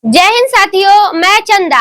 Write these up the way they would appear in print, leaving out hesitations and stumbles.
जय हिंद साथियों, मैं चंदा।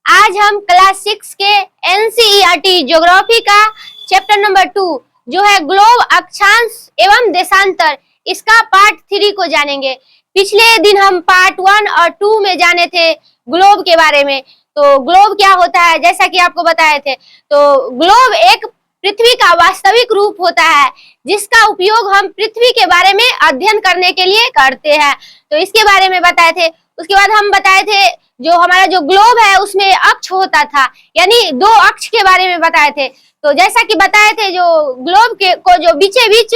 आज हम क्लास 6 के एनसीईआरटी ज्योग्राफी का चैप्टर नंबर 2 जो है ग्लोब अक्षांश एवं देशांतर, इसका पार्ट 3 को जानेंगे। पिछले दिन हम पार्ट 1 और 2 में जाने थे ग्लोब के बारे में। तो ग्लोब क्या होता है, जैसा कि आपको बताए थे, तो ग्लोब एक पृथ्वी का वास्तविक रूप होता है जिसका उपयोग हम पृथ्वी के बारे में अध्ययन करने के लिए करते हैं। तो इसके बारे में बताए थे। उसके बाद हम बताए थे जो हमारा जो ग्लोब है उसमें अक्ष होता था, यानी 2 अक्ष के बारे में बताए थे। तो जैसा कि बताए थे, जो ग्लोब के को जो बीचे बीच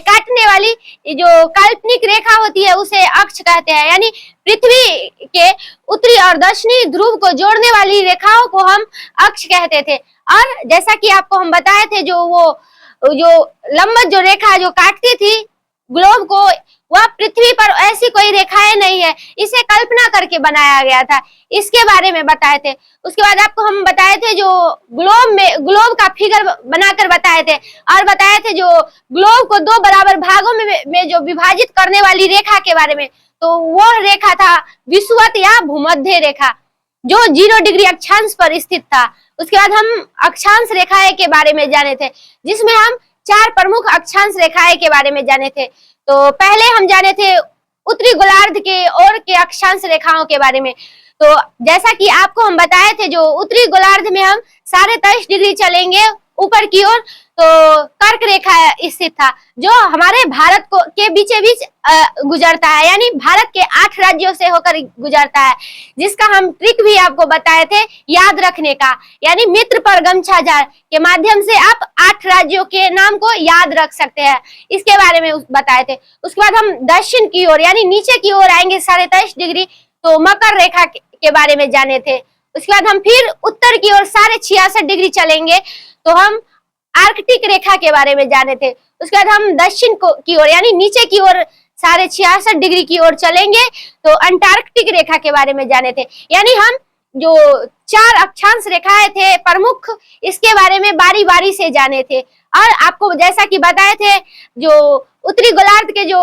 काटने वाली जो काल्पनिक रेखा होती है उसे अक्ष कहते हैं, यानी पृथ्वी के उत्तरी और दक्षिणी ध्रुव को जोड़ने वाली रेखाओं को हम अक्ष कहते थे। और जैसा कि आपको हम बताए थे, जो लंबवत जो रेखा जो काटती थी ग्लोब को, वह पृथ्वी पर ऐसी कोई रेखाएं नहीं है, इसे कल्पना करके बनाया गया था, इसके बारे में बताए थे। उसके बाद आपको हम बताए थे जो ग्लोब का फिगर बनाकर बताए थे, और बताए थे जो ग्लोब को 2 बराबर भागों में जो विभाजित करने वाली रेखा के बारे में। तो वो रेखा था विषुवत या भूमध्य रेखा, जो 0 डिग्री अक्षांश पर स्थित था। उसके बाद हम अक्षांश रेखाएं के बारे में जाने थे, जिसमें हम 4 प्रमुख अक्षांश रेखाएं के बारे में जाने थे। तो पहले हम जाने थे उत्तरी गोलार्ध के ओर के अक्षांश रेखाओं के बारे में। तो जैसा कि आपको हम बताए थे, जो उत्तरी गोलार्ध में हम 23.5 डिग्री चलेंगे ऊपर की ओर, तो कर्क रेखा स्थित था, जो हमारे भारत को के बीचे बीच गुजरता है, यानी भारत के 8 राज्यों से होकर गुजरता है, जिसका हम ट्रिक भी आपको बताए थे याद रखने का, यानी मित्र पर गमछा जार के माध्यम से आप 8 राज्यों के नाम को याद रख सकते हैं, इसके बारे में बताए थे। उसके बाद हम दक्षिण की ओर यानी नीचे की ओर आएंगे 23.5 डिग्री, तो मकर रेखा के बारे में जाने थे। उसके बाद हम फिर उत्तर की ओर 66.5 डिग्री चलेंगे, तो हम आर्कटिक रेखा के बारे में जाने थे। उसके बाद हम दक्षिण की ओर यानी नीचे की ओर 66.5 डिग्री की ओर चलेंगे, तो अंटार्कटिक रेखा के बारे में जाने थे। यानी हम जो 4 अक्षांश रेखाएं थे प्रमुख, इसके बारे में बारी बारी से जाने थे। और आपको जैसा कि बताए थे, जो उत्तरी गोलार्ध के जो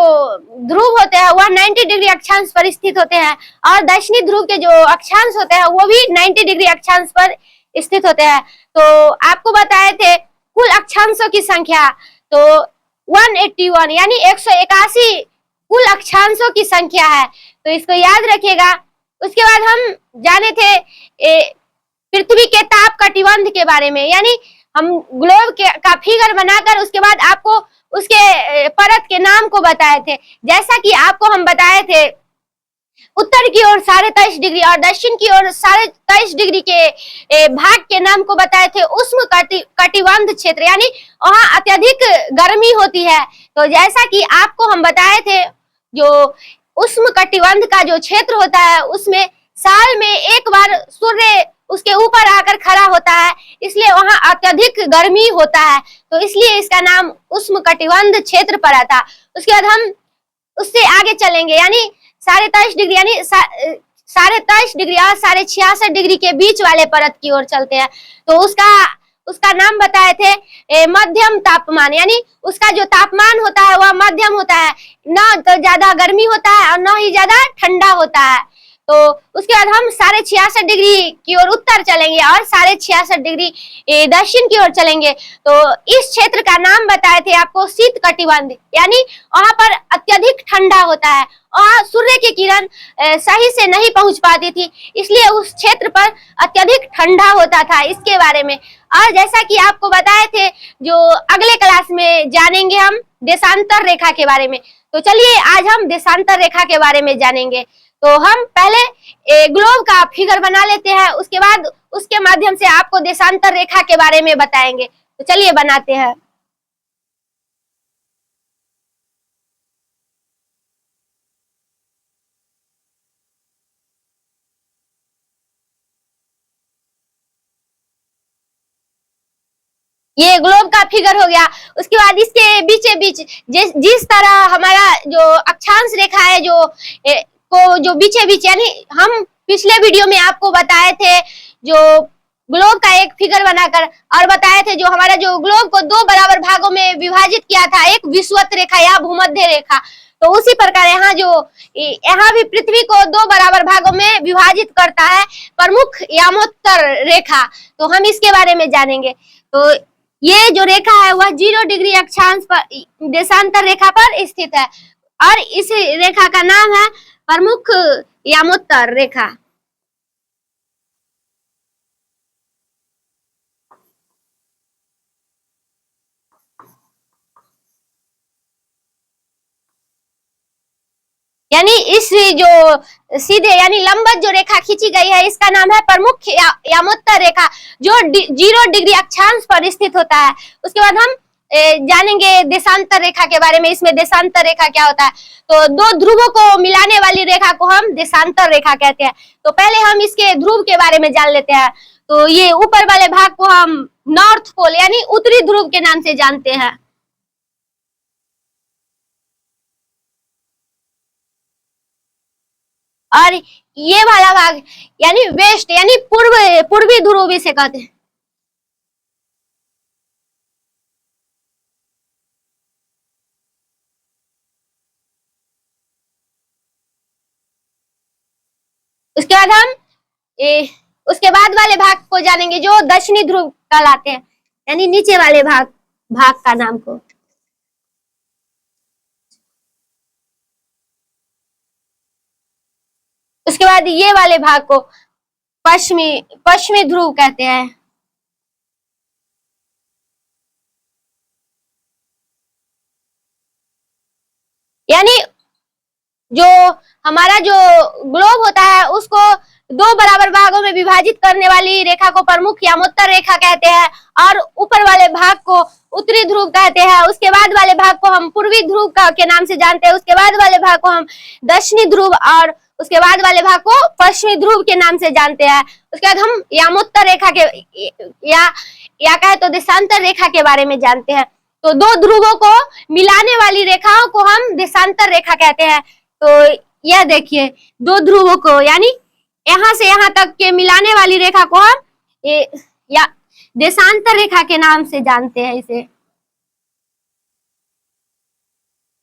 ध्रुव होते हैं वह 90 डिग्री अक्षांश पर स्थित होते हैं, और दक्षिणी ध्रुव के जो अक्षांश होते हैं वो भी 90 डिग्री अक्षांश पर स्थित होते हैं। तो आपको बताए थे कुल अक्षांशों की संख्या, तो 181 यानी 181 कुल अक्षांशों की संख्या है, तो इसको याद रखिएगा। उसके बाद हम जाने थे पृथ्वी के ताप कटिबंध के बारे में, यानी हम ग्लोब का फिगर बनाकर उसके बाद आपको उसके परत के नाम को बताए थे। जैसा कि आपको हम बताए थे, उत्तर की ओर 23.5 डिग्री और दक्षिण की ओर 23.5 डिग्री के भाग के नाम को बताए थे उष्ण कटिबंध क्षेत्र, यानी वहां अत्यधिक गर्मी होती है। तो जैसा कि आपको हम बताए थे, जो उष्ण कटिबंध का जो क्षेत्र होता है उसमें साल में एक बार सूर्य उसके ऊपर आकर खड़ा होता है, इसलिए वहां अत्यधिक गर्मी होता है, तो इसलिए इसका नाम उष्ण कटिबंध क्षेत्र पड़ा था। उसके बाद हम उससे आगे चलेंगे, यानी 23.5 डिग्री यानी 23.5 डिग्री और 66.5 डिग्री के बीच वाले परत की ओर चलते हैं। तो उसका नाम बताए थे मध्यम तापमान, यानी उसका जो तापमान होता है वह मध्यम होता है, न तो ज्यादा गर्मी होता है और न ही ज्यादा ठंडा होता है। तो उसके बाद हम 66.5 डिग्री की ओर उत्तर चलेंगे और 66.5 डिग्री दक्षिण की ओर चलेंगे। तो इस क्षेत्र का नाम बताए थे आपको शीत कटिबंध, यानी वहां पर अत्यधिक ठंडा होता है और सूर्य की किरण सही से नहीं पहुंच पाती थी, इसलिए उस क्षेत्र पर अत्यधिक ठंडा होता था, इसके बारे में। और जैसा कि आपको बताए थे, जो अगले क्लास में जानेंगे हम देशांतर रेखा के बारे में। तो चलिए आज हम देशांतर रेखा के बारे में जानेंगे। तो हम पहले ग्लोब का फिगर बना लेते हैं, उसके बाद उसके माध्यम से आपको देशांतर रेखा के बारे में बताएंगे। तो चलिए बनाते हैं। ये ग्लोब का फिगर हो गया। उसके बाद इसके बीचे बीच जिस तरह हमारा जो अक्षांश रेखा है जो बीचे बीच, यानी हम पिछले वीडियो में आपको बताए थे जो ग्लोब का एक फिगर बनाकर, और बताए थे जो हमारा जो ग्लोब को 2 बराबर भागों में विभाजित किया था, एक विषुवत रेखा या भूमध्य रेखा। तो उसी प्रकार यहाँ भी पृथ्वी को दो बराबर भागों में विभाजित करता है प्रमुख यामोत्तर रेखा। तो हम इसके बारे में जानेंगे। तो ये जो रेखा है वह 0 डिग्री अक्षांश पर देशांतर रेखा पर स्थित है और इस रेखा का नाम है प्रमुख यामोत्तर रेखा। यानी इस जो सीधे यानी लंबवत जो रेखा खींची गई है इसका नाम है प्रमुख यामोत्तर रेखा, जो 0 डिग्री अक्षांश पर स्थित होता है। उसके बाद हम जानेंगे देशांतर रेखा के बारे में। इसमें देशांतर रेखा क्या होता है? तो दो ध्रुवों को मिलाने वाली रेखा को हम देशांतर रेखा कहते हैं। तो पहले हम इसके ध्रुव के बारे में जान लेते हैं। तो ये ऊपर वाले भाग को हम नॉर्थ पोल यानी उत्तरी ध्रुव के नाम से जानते हैं। और ये वाला भाग यानी वेस्ट यानी पूर्वी ध्रुव इसे कहते हैं। उसके बाद हम उसके बाद वाले भाग को जानेंगे जो दक्षिणी ध्रुव कहलाते हैं, यानी नीचे वाले भाग का नाम को। उसके बाद ये वाले भाग को पश्चिमी ध्रुव कहते हैं। यानी जो हमारा जो ग्लोब होता है उसको दो बराबर भागों में विभाजित करने वाली रेखा को प्रमुख यामोत्तर रेखा कहते हैं और ऊपर वाले भाग को उत्तरी ध्रुव कहते हैं। उसके बाद वाले भाग को हम पूर्वी ध्रुव के नाम से जानते हैं। उसके बाद वाले भाग को हम दक्षिणी ध्रुव और उसके बाद वाले भाग को पश्चिमी ध्रुव के नाम से जानते हैं। उसके बाद हम यामोत्तर रेखा के या कहे तो देशांतर रेखा के बारे में जानते हैं। तो दो ध्रुवों को मिलाने वाली रेखाओं को हम देशांतर रेखा कहते हैं। तो यह देखिए दो ध्रुवों को यानी यहाँ से यहाँ तक के मिलाने वाली रेखा को हम या देशांतर रेखा के नाम से जानते हैं इसे।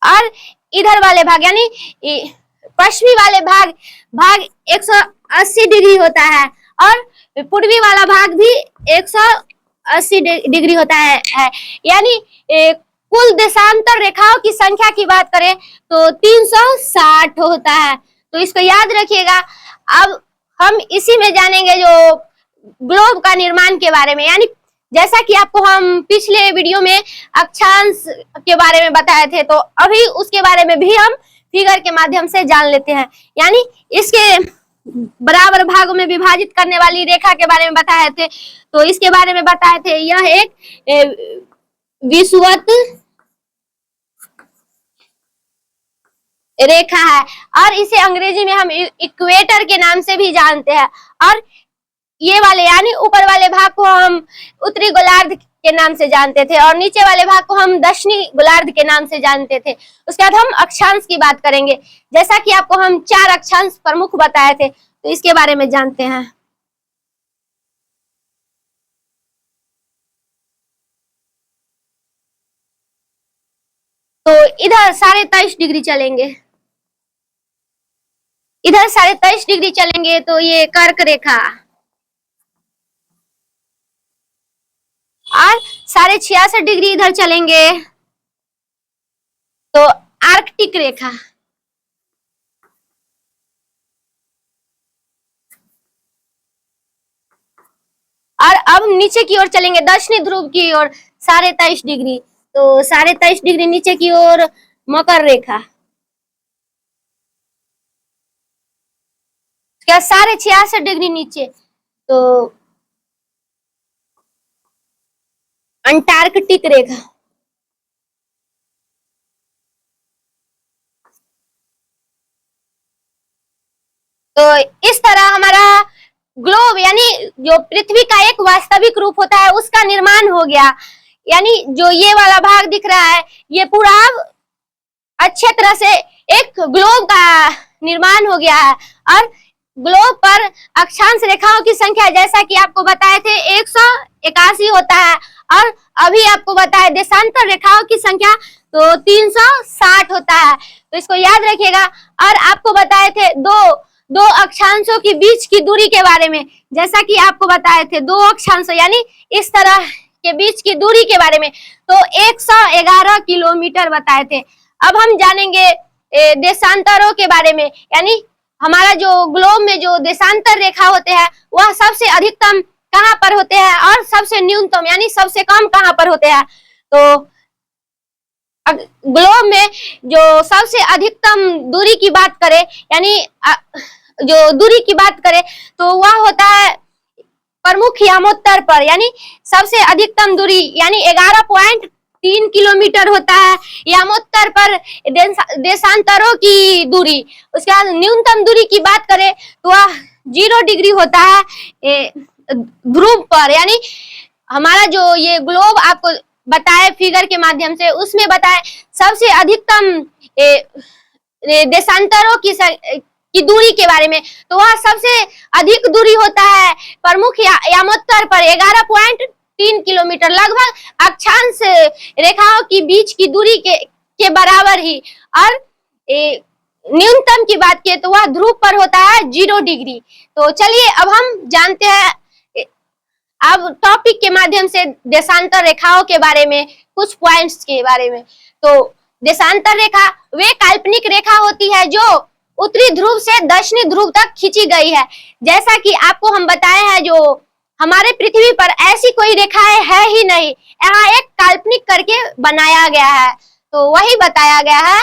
और इधर वाले भाग यानी पश्चिमी वाले भाग 180 डिग्री होता है और पूर्वी वाला भाग भी 180 डिग्री होता है। यानी कुल देशांतर रेखाओं की संख्या की बात करें तो 360 होता है। तो इसको याद रखिएगा। अब हम इसी में जानेंगे जो ग्लोब का निर्माण के बारे में। यानी जैसा कि आपको हम पिछले वीडियो में अक्षांश के बारे में बताए थे, तो अभी उसके बारे में भी हम फिगर के माध्यम से जान लेते हैं। यानी इसके बराबर भागों में विभाजित करने वाली रेखा के बारे में बताए थे। तो इसके बारे में बताए थे यह एक विषुवत रेखा है और इसे अंग्रेजी में हम इक्वेटर के नाम से भी जानते हैं। और ये वाले यानी ऊपर वाले भाग को हम उत्तरी गोलार्ध के नाम से जानते थे और नीचे वाले भाग को हम दक्षिणी गोलार्ध के नाम से जानते थे। उसके बाद हम अक्षांश की बात करेंगे। जैसा कि आपको हम 4 अक्षांश प्रमुख बताए थे, तो इसके बारे में जानते हैं। तो इधर 23.5 डिग्री चलेंगे, इधर 23.5 डिग्री चलेंगे तो ये कर्क रेखा, और 66.5 डिग्री इधर चलेंगे तो आर्कटिक रेखा, और अब नीचे की ओर चलेंगे दक्षिणी ध्रुव की ओर 23.5 डिग्री, तो 23.5 डिग्री नीचे की ओर मकर रेखा, क्या 66.5 डिग्री नीचे तो अंटार्कटिक रेखा। तो इस तरह हमारा ग्लोब यानी जो पृथ्वी का एक वास्तविक रूप होता है उसका निर्माण हो गया। यानी जो ये वाला भाग दिख रहा है ये पूरा अच्छे तरह से एक ग्लोब का निर्माण हो गया है। और ग्लोब पर अक्षांश रेखाओं की संख्या जैसा कि आपको बताए थे 181 होता है, और अभी आपको बताया देशांतर रेखाओं की संख्या तो 360 होता है, तो इसको याद रखिएगा। और आपको बताए थे दो अक्षांशों के बीच की दूरी के बारे में, जैसा कि आपको बताए थे दो अक्षांश यानी इस तरह के बीच की दूरी के बारे में, तो 111 किलोमीटर बताए थे। अब हम जानेंगे देशांतरों के बारे में, यानी हमारा जो ग्लोब में जो देशांतर रेखा होते हैं वह सबसे अधिकतम कहाँ पर होते हैं और सबसे न्यूनतम यानी सबसे कम कहाँ पर होते हैं। तो ग्लोब में जो सबसे अधिकतम दूरी की बात करें, यानी जो दूरी की बात करें तो वह होता है प्रमुख यामोत्तर पर, यानी सबसे अधिकतम दूरी यानी 11.3 किलोमीटर होता है यामोत्तर पर देशांतरों की दूरी। उसके बाद न्यूनतम दूरी की बात करें तो वह 0 डिग्री होता है ध्रुव पर, यानी हमारा जो ये ग्लोब आपको बताए फिगर के माध्यम से, उसमें बताए सबसे अधिकतम देशांतरों की दूरी के बारे में, तो वह सबसे अधिक दूरी होता है प्रमुख यामोत्तर पर 11.3 किलोमीटर, लगभग अक्षांश रेखाओं की बीच की दूरी के बराबर ही। और न्यूनतम की बात किए तो वह ध्रुव पर होता है 0 डिग्री। तो चलिए अब हम जानते हैं अब टॉपिक के माध्यम से देशांतर रेखाओं के बारे में, कुछ पॉइंट्स के बारे में। तो देशांतर रेखा वे काल्पनिक रेखा होती है जो उत्तरी ध्रुव से दक्षिणी ध्रुव तक खींची गई है। जैसा कि आपको हम बताए हैं, जो हमारे पृथ्वी पर ऐसी कोई रेखाएं है ही नहीं, यहाँ एक काल्पनिक करके बनाया गया है। तो वही बताया गया है,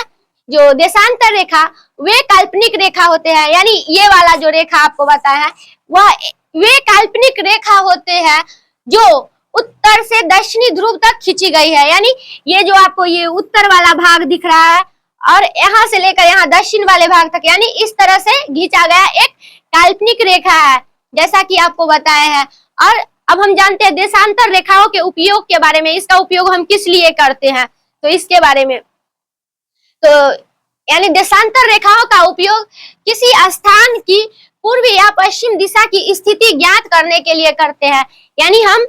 जो देशांतर रेखा वे काल्पनिक रेखा होते हैं, यानी ये वाला जो रेखा आपको बताया है वह वे काल्पनिक रेखा होते हैं जो उत्तर से दक्षिणी ध्रुव तक खींची गई है। यानी ये जो आपको ये उत्तर वाला भाग दिख रहा है और यहाँ से लेकर यहाँ दक्षिण वाले भाग तक, यानी इस तरह से खींचा गया एक काल्पनिक रेखा है, जैसा कि आपको बताया है। और अब हम जानते हैं देशांतर रेखाओं के उपयोग के बारे में, इसका उपयोग हम किस लिए करते हैं, तो इसके बारे में। तो यानी देशांतर रेखाओं का उपयोग किसी स्थान की पूर्व या पश्चिम दिशा की स्थिति ज्ञात करने के लिए करते हैं। यानी हम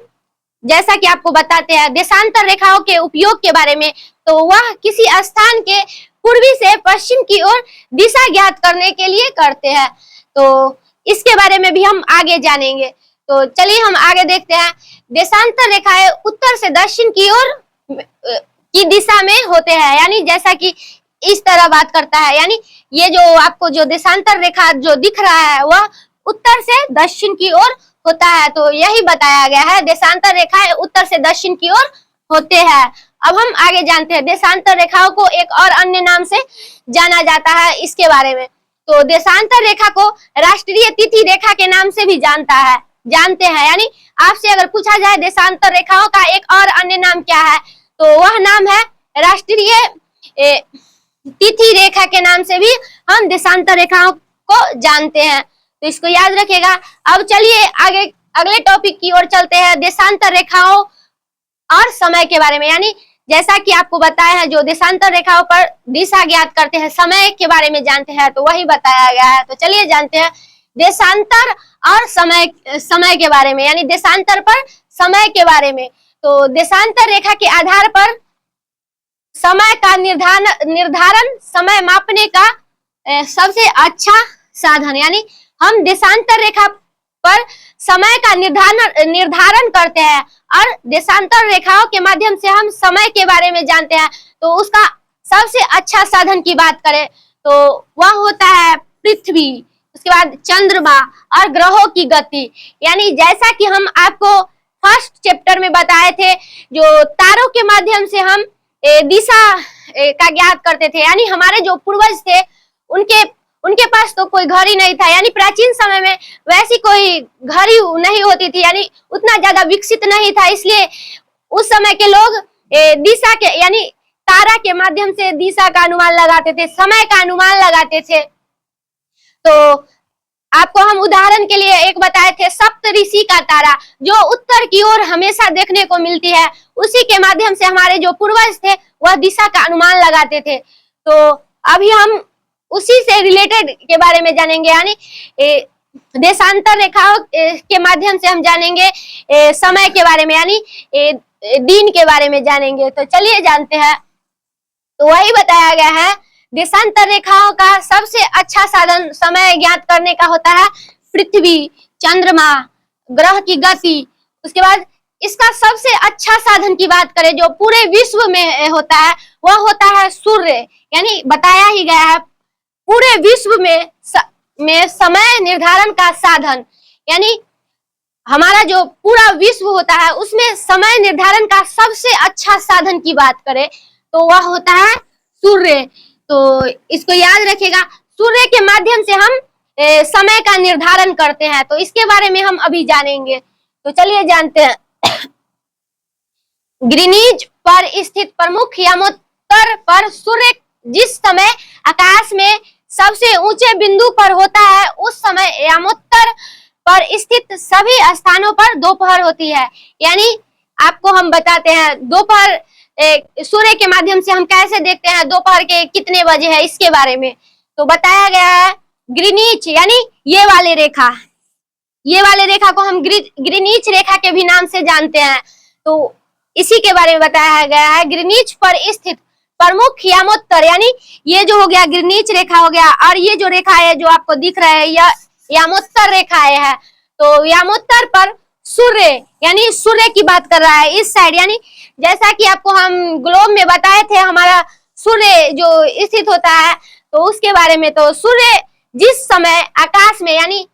जैसा कि आपको बताते हैं देशांतर रेखाओं के उपयोग के बारे में, तो वह किसी स्थान के पूर्वी से पश्चिम की ओर दिशा ज्ञात करने के लिए करते हैं। तो इसके बारे में भी हम आगे जानेंगे। तो चलिए हम आगे देखते हैं। देशांतर रेखाएं उत्तर से दक्षिण की ओर की दिशा में होते हैं, यानी जैसा कि इस तरह बात करता है, यानी ये जो आपको जो देशांतर रेखा जो दिख रहा है वह उत्तर से दक्षिण की ओर होता है। तो यही बताया गया है, देशांतर रेखाएं उत्तर से दक्षिण की ओर होते हैं। अब हम आगे जानते हैं देशांतर रेखाओं को एक और अन्य नाम से जाना जाता है, इसके बारे में। तो देशांतर रेखा को राष्ट्रीय तिथि रेखा के नाम से भी जानते हैं। यानी आपसे अगर पूछा जाए देशांतर रेखाओं का एक और अन्य नाम क्या है, तो वह नाम है राष्ट्रीय तिथि रेखा के नाम से भी हम देशांतर रेखाओं को जानते हैं। तो इसको याद रखिएगा। अब चलिए आगे अगले टॉपिक की ओर चलते हैं, देशांतर रेखाओं और समय के बारे में। यानी जैसा कि आपको बताया है, जो देशांतर रेखाओं पर दिशा ज्ञात करते हैं, समय के बारे में जानते हैं, तो वही बताया गया है। तो चलिए जानते हैं देशांतर और समय के बारे में, यानी देशांतर पर समय के बारे में। तो देशांतर रेखा के आधार पर समय का निर्धारण समय मापने का सबसे अच्छा साधन, यानी हम देशांतर रेखा पर समय का निर्धारण करते हैं और देशांतर रेखाओं के माध्यम से हम समय के बारे में जानते हैं। तो उसका सबसे अच्छा साधन की बात करें तो वह होता है पृथ्वी, उसके बाद चंद्रमा और ग्रहों की गति। यानी जैसा कि हम आपको फर्स्ट चैप्टर में बताए थे, जो तारों के माध्यम से हम दिशा का ज्ञात करते थे, यानी हमारे जो पूर्वज थे उनके पास तो कोई घड़ी नहीं था, यानी प्राचीन समय में वैसी कोई घड़ी नहीं होती थी, यानी उतना ज्यादा विकसित नहीं था। इसलिए उस समय के लोग दिशा के यानी तारा के माध्यम से दिशा का अनुमान लगाते थे, समय का अनुमान लगाते थे। तो आपको हम उदाहरण के लिए एक बताए थे, सप्तऋषि का तारा जो उत्तर की ओर हमेशा देखने को मिलती है, उसी के माध्यम से हमारे जो पूर्वज थे वह दिशा का अनुमान लगाते थे। तो अभी हम उसी से रिलेटेड के बारे में जानेंगे, यानी देशांतर रेखाओं के माध्यम से हम जानेंगे समय के बारे में, यानी दिन के बारे में जानेंगे। तो चलिए जानते हैं तो वही बताया गया है, देशांतर रेखाओं का सबसे अच्छा साधन समय ज्ञात करने का होता है पृथ्वी, चंद्रमा, ग्रह की गति। उसके बाद इसका सबसे अच्छा साधन की बात करें जो पूरे विश्व में होता है, वह होता है सूर्य। यानी बताया ही गया है पूरे विश्व में समय निर्धारण का साधन, यानी हमारा जो पूरा विश्व होता है उसमें समय निर्धारण का सबसे अच्छा साधन की बात करें तो वह होता है सूर्य। तो इसको याद रखिएगा, सूर्य के माध्यम से हम समय का निर्धारण करते हैं। तो इसके बारे में हम अभी जानेंगे। तो चलिए जानते हैं। ग्रीनिच पर स्थित प्रमुख यामोत्तर पर सूर्य जिस समय आकाश में सबसे ऊंचे बिंदु पर होता है, उस समय यामोत्तर पर स्थित सभी स्थानों पर दोपहर होती है। यानी आपको हम बताते हैं दोपहर सूर्य के माध्यम से हम कैसे देखते हैं दोपहर के कितने बजे है, इसके बारे में तो बताया गया है। ग्रीनिच यानी ये वाले रेखा को हम ग्रीनिच रेखा के भी नाम से जानते हैं। तो इसी के बारे में बताया गया है। ग्रीनिच पर स्थित प्रमुख यामोत्तर, यानी ये जो हो गया ग्रीनिच रेखा हो गया, और ये जो रेखा है जो आपको दिख रहा है यह यामोत्तर रेखाएं है। तो यामोत्तर पर सूर्य यानी सूर्य की बात कर रहा है इस साइड, यानी जैसा कि आपको हम ग्लोब में बताए थे हमारा सूर्य जो स्थित होता है तो उसके बारे में। तो सूर्य जिस समय आकाश में, यानी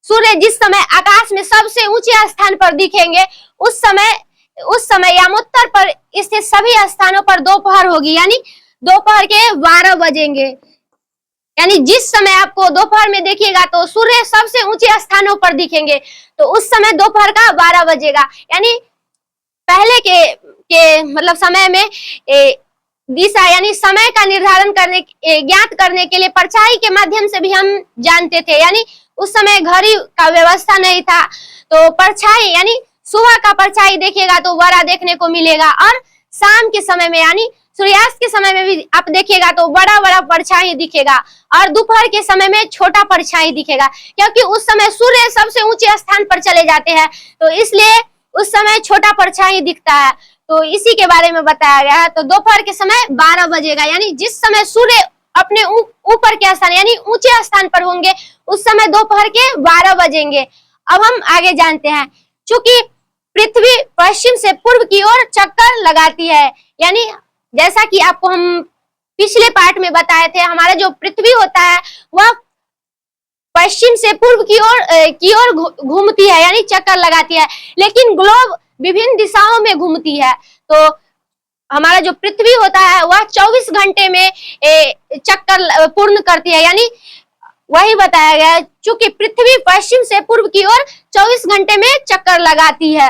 सूर्य जिस समय आकाश में सबसे ऊंचे स्थान पर दिखेंगे उस समय यामोत्तर पर स्थित सभी स्थानों पर दोपहर होगी, यानी दोपहर के 12 बजेंगे। यानी जिस समय आपको दोपहर में देखिएगा तो सूर्य सबसे ऊंचे स्थानों पर दिखेंगे तो उस समय दोपहर का 12 बजेगा। यानी पहले के मतलब समय में दिशा यानी समय का निर्धारण करने ज्ञात करने के लिए परछाई के माध्यम से भी हम जानते थे। यानी उस समय घड़ी का व्यवस्था नहीं था तो परछाई यानी सुबह का परछाई देखिएगा तो बड़ा देखने को मिलेगा, और शाम के समय में यानी सूर्यास्त के समय में भी आप देखिएगा तो बड़ा बड़ा परछाई दिखेगा, और दोपहर के समय में छोटा परछाई दिखेगा, क्योंकि उस समय सूर्य सबसे ऊंचे स्थान पर चले जाते हैं तो इसलिए उस समय छोटा परछाई दिखता है। तो इसी के बारे में बताया गया है। तो दोपहर के समय 12 बजेगा, यानी जिस समय सूर्य अपने ऊपर के स्थान यानी ऊंचे स्थान पर होंगे उस समय दोपहर के 12 बजेंगे। अब हम आगे जानते हैं, चूंकि पृथ्वी पश्चिम से पूर्व की ओर चक्कर लगाती है, यानी जैसा कि आपको हम पिछले पार्ट में बताए थे, हमारा जो पृथ्वी होता है वह पश्चिम से पूर्व की ओर घूमती है, यानी चक्कर लगाती है, लेकिन ग्लोब विभिन्न दिशाओं में घूमती है। तो हमारा जो पृथ्वी होता है वह 24 घंटे में चक्कर पूर्ण करती है, यानी वही बताया गया है चूंकि पृथ्वी पश्चिम से पूर्व की ओर 24 घंटे में चक्कर लगाती है।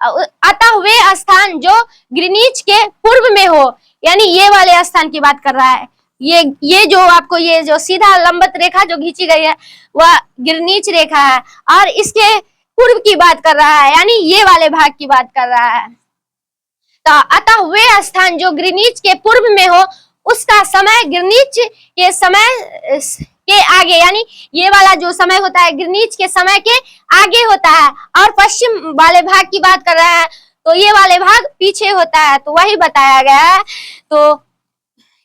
अतः वे स्थान जो ग्रीनिच के पूर्व में हो, यानी ये वाले स्थान की बात कर रहा है, ये जो आपको ये जो सीधा लंबवत रेखा जो खींची गई है वह ग्रीनिच रेखा है, और इसके पूर्व की बात कर रहा है, यानी ये वाले भाग की बात कर रहा है। तो अतः वे स्थान जो ग्रीनिच के पूर्व में हो उसका समय ग्रीनिच के समय के आगे, यानी ये वाला जो समय होता है ग्रीनिच के समय के आगे होता है, और पश्चिम वाले भाग की बात कर रहा है तो ये वाले भाग पीछे होता है। तो वही बताया गया है। तो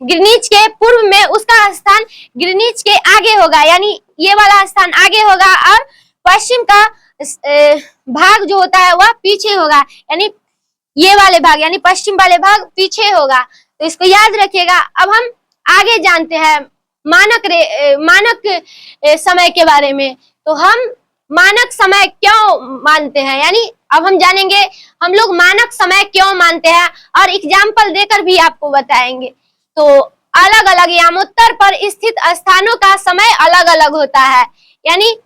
ग्रीनिच के पूर्व में उसका स्थान ग्रीनिच के आगे होगा, यानी ये वाला स्थान आगे होगा, और पश्चिम का भाग जो होता है वह पीछे होगा, यानी ये वाले भाग यानी पश्चिम वाले भाग पीछे होगा। तो इसको याद रखिएगा। अब हम आगे जानते हैं मानक समय के बारे में। तो हम मानक समय क्यों मानते हैं, यानी अब हम जानेंगे हम लोग मानक समय क्यों मानते हैं, और एग्जाम्पल देकर भी आपको बताएंगे। तो अलग अलग यामोत्तर पर स्थित स्थानों का समय अलग अलग होता है, यानी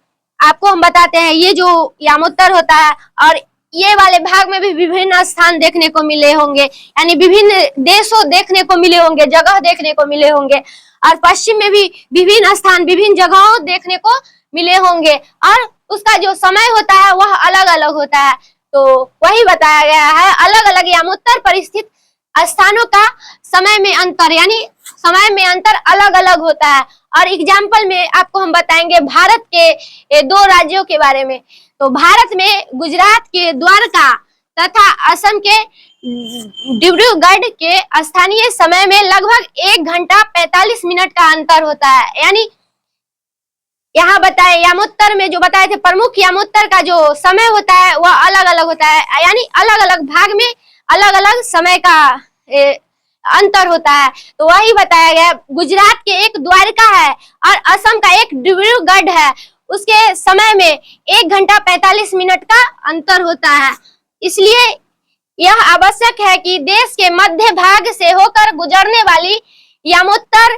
आपको हम बताते हैं ये जो यामोत्तर होता है और ये वाले भाग में भी विभिन्न स्थान देखने को मिले होंगे, यानी विभिन्न देशों देखने को मिले होंगे, जगह देखने को मिले होंगे, और पश्चिम में भी विभिन्न स्थान विभिन्न जगहों देखने को मिले होंगे, और उसका जो समय होता है वह अलग अलग होता है। तो वही बताया गया है, अलग अलग यामोत्तर पर स्थित स्थानों का समय में अंतर, यानी समय में अंतर अलग अलग होता है। और एग्जाम्पल में आपको हम बताएंगे भारत के 2 राज्यों के बारे में। तो भारत में गुजरात के द्वारका तथा असम के डिब्रूगढ़ के स्थानीय समय में लगभग 1 घंटा 45 मिनट का अंतर होता है। यानी यहाँ बताए यामोत्तर में जो बताए थे प्रमुख यामोत्तर का जो समय होता है वह अलग अलग होता है, यानी अलग अलग भाग में अलग अलग समय का अंतर होता है। तो वही बताया गया। गुजरात के एक द्वारका है और असम का एक डिब्रूगढ़ है, उसके समय में 1 घंटा 45 मिनट का अंतर होता है। इसलिए यह आवश्यक है कि देश के मध्य भाग से होकर गुजरने वाली यामोत्तर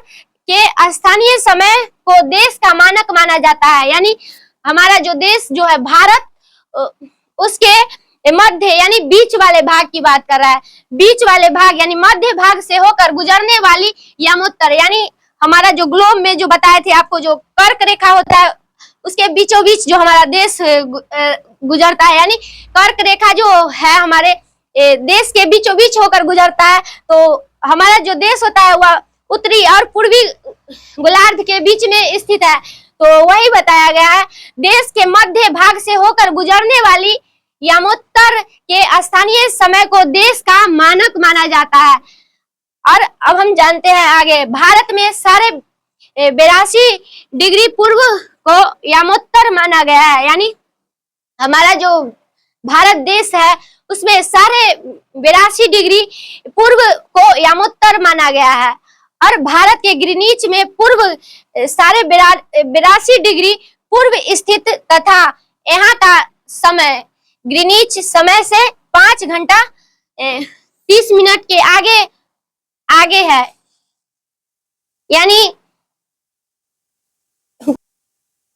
के स्थानीय समय को देश का मानक माना जाता है। यानी हमारा जो देश जो है भारत, उसके मध्य यानी बीच वाले भाग की बात कर रहा है। बीच वाले भाग यानी मध्य भाग से होकर गुजरने वाली यामोत्तर, यानी हमारा जो ग्लोब में जो बताए थे आपको, जो कर्क रेखा होता है उसके बीचों बीच जो हमारा देश गुजरता है, यानी कर्क रेखा जो है हमारे देश के बीचों बीच होकर गुजरता है। तो हमारा जो देश होता है वह उत्तरी और पूर्वी गोलार्ध के बीच में स्थित है। तो वही बताया गया है, देश के मध्य भाग से होकर गुजरने वाली यामोत्तर के स्थानीय समय को देश का मानक माना जाता है। और अब हम जानते हैं आगे, भारत में 82 डिग्री पूर्व को यामोत्तर माना गया है। यानी हमारा जो भारत देश है उसमें 82 डिग्री पूर्व को यामोत्तर माना गया है। और भारत के ग्रीनिच में पूर्व 82 डिग्री पूर्व स्थित तथा यहाँ का समय ग्रीनिच समय से 5 घंटा 30 मिनट के आगे है। यानी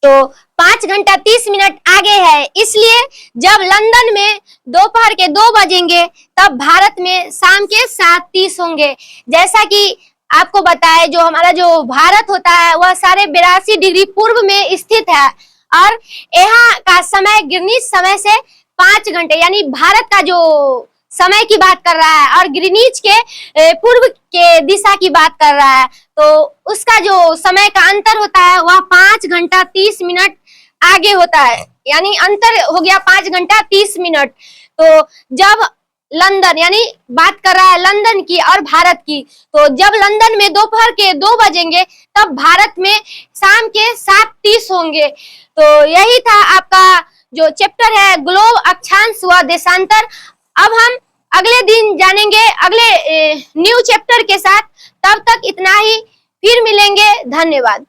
तो 5 घंटा 30 मिनट आगे है। इसलिए जब लंदन में दोपहर के 2 बजेंगे तब भारत में शाम के 7:30 होंगे। जैसा कि आपको बताए, जो हमारा जो भारत होता है वह 82 डिग्री पूर्व में स्थित है और यहाँ का समय ग्रीनिच समय से 5 घंटे यानी भारत का जो समय की बात कर रहा है और ग्रीनिच के पूर्व के दिशा की बात कर रहा है। तो उसका जो समय का अंतर होता है वह 5 घंटा 30 मिनट आगे होता है। यानी अंतर हो गया 5 घंटा 30 मिनट। तो जब लंदन, यानी बात कर रहा है लंदन की और भारत की, तो जब लंदन में दोपहर के 2 बजेंगे तब भारत में शाम के 7:30 होंगे। तो यही था आपका जो चैप्टर है ग्लोब अक्षांश व देशांतर। अब हम अगले दिन जानेंगे अगले न्यू चैप्टर के साथ। तब तक इतना ही, फिर मिलेंगे। धन्यवाद।